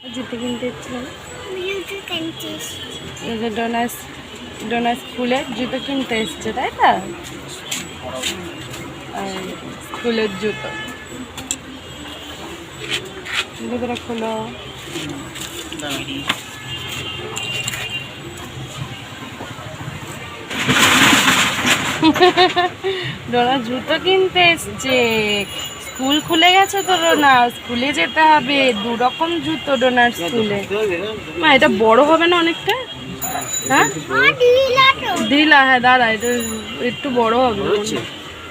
জুতো কিনতে এসেছিলাম। ডোনা স্কুলের জুতো কিনতে এসছে, তাই তো? স্কুলের জুতো জুতোটা খোলো। ডোনা জুতো কিনতে এসছে। স্কুল খুলে গেছে তো ডোনা, স্কুলে যেতে হবে। 2 রকম জুতো ডোনার স্কুলে। মা এটা বড় হবে না অনেকটা? হ্যাঁ দিলা, হ্যাঁ দাঁড়া, এটা একটু বড় হবে,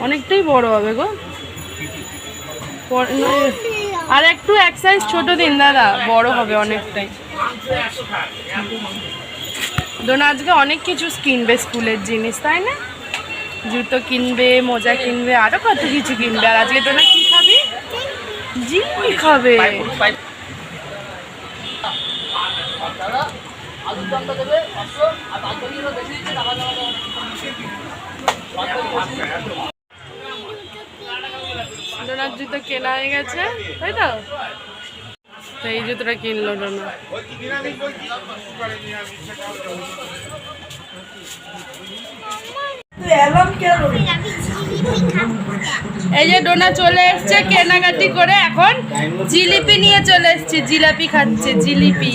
অনেকটাই বড় হবে গো। আর একটু এক সাইজ ছোট দিন দাদা, বড় হবে অনেকটাই। ডোনা আজকে অনেক কিছু কিনবে স্কুলের জিনিস, তাই না? জুতো কিনবে, মোজা কিনবে, আরো কত কিছু কিনবে। আর আজকে ডোনা কি খাবি? জিলিপি খাবে। ডোনার জুতো কেনা হয়ে গেছে, তাই তো? এই জুতোটা কিনলো ডোনা। এই যে ডোনা চলে এসছে কেনাকাটি করে, এখন জিলিপি নিয়ে চলে এসছে। জিলাপি খাচ্ছে, জিলিপি।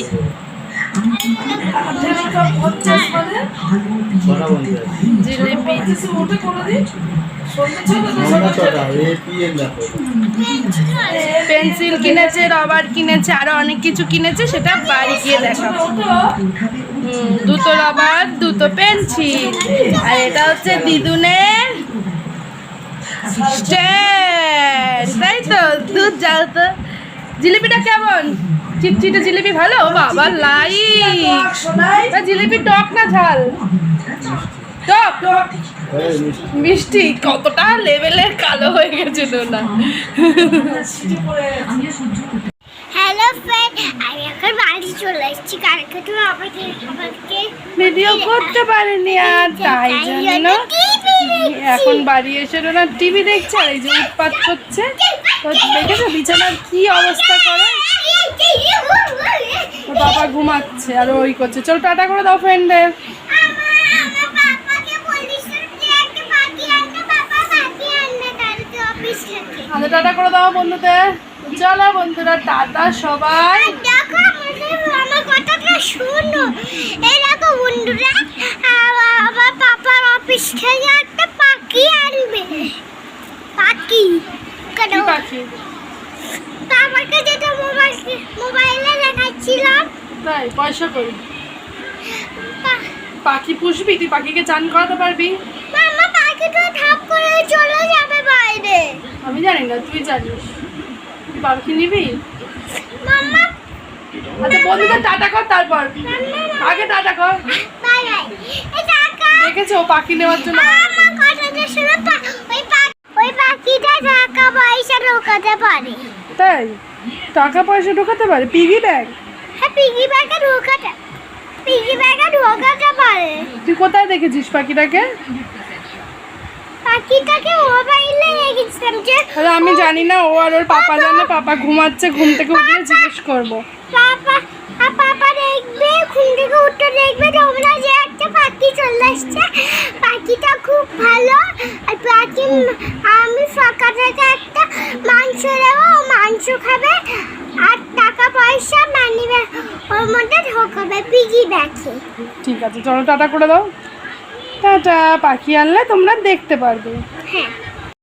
জিলিপি পেন্সিল কিনেছে, রবার কিনেছে, আরো অনেক কিছু কিনেছে, সেটা বাড়ি গিয়ে দেখাবো। দুটো রবার, দুটো পেন্সিল, আর এটা হচ্ছে দিদুনের স্ট্যান্ড, তাই তো? দুধ যাও তো। জিলিপিটা কেমন? চিটচিটে জিলিপি ভালো? বাবা লাইট। জিলিপি টক না ঝাল? টক মিষ্টি। কতটা লেভেলের কালো হয়ে গেছে না। হ্যালো ফ্রেন্ড, আমি এখন বাড়ি চলে এসেছি। কালকে তো আমাকে ভিডিও করতে পারিনি, আর তাই জন্য এখন বাড়ি এসে না টিভি দেখছে। আর এই যে উৎপাত করছে, তো দেখেছো বিছানার কি অবস্থা করে। ওর বাবা ঘুমাচ্ছে আর ওই করছে। চল টাটা করে দাও ফ্রেন্ডদের। আমাদের টাটা করে দাও বন্ধুদের। চলো বন্ধুরা, টাটা সবাই। দেখো আমার কথাটা শোনো। এই দেখো বন্ধুরা, আমার পাপার অফিস থেকে একটা পাখি আনবে। পাখি কেন? পাখি আমাকে যেটা মোবাইলে দেখাচ্ছিলাম। তাই? পয়সা কই? পাখি পুষবি? তুই পাখিকে চান করাতে পারবি? মামা পাখিটা ঠাপ করে চলে যাবে বাইরে। আমি জানি না, তুই জানিস। তুই পাখি নিবি? মামা আচ্ছা বন্ধুদের টাটা কর, তারপর আগে টাটা কর। Bye bye. এই টাকা দেখেছো পাখি নেওয়ার জন্য? আমার কথাটা শুনে ওই পাখিটা টাকা পয়সা ঢোকাতে পারে। তাই? টাকা পয়সা ঢোকাতে পারে? Piggy bag? হ্যাঁ, পিগি ব্যাগে ঢোকাতে পারে। তুই কোথায় দেখেছিস পাখিটাকে? পাখিটাকে মোবাইলে দেখেছিলাম। যে আমি জানি না, ও আর ওর পাপা জানে। পাপা ঘুমাচ্ছে, ঘুম থেকে উঠলে জিজ্ঞেস করবো। পাপা দেখবে, ঘুম থেকে উঠে দেখবে তোমরা যে একটা পাখি চলে আসছে। পাখিটা খুব ভালো। আর পাখি আমি ফাঁকা থেকে একটা মাংস দেবো, মাংস খাবে। আর টাকা পয়সা মানিবে ওর মধ্যে ঢোকাবে পিগি ব্যাগে। ঠিক আছে, চলো টাটা করে দাও। টাটা। পাখি আনলে তোমরা দেখতে পারবে। হ্যাঁ।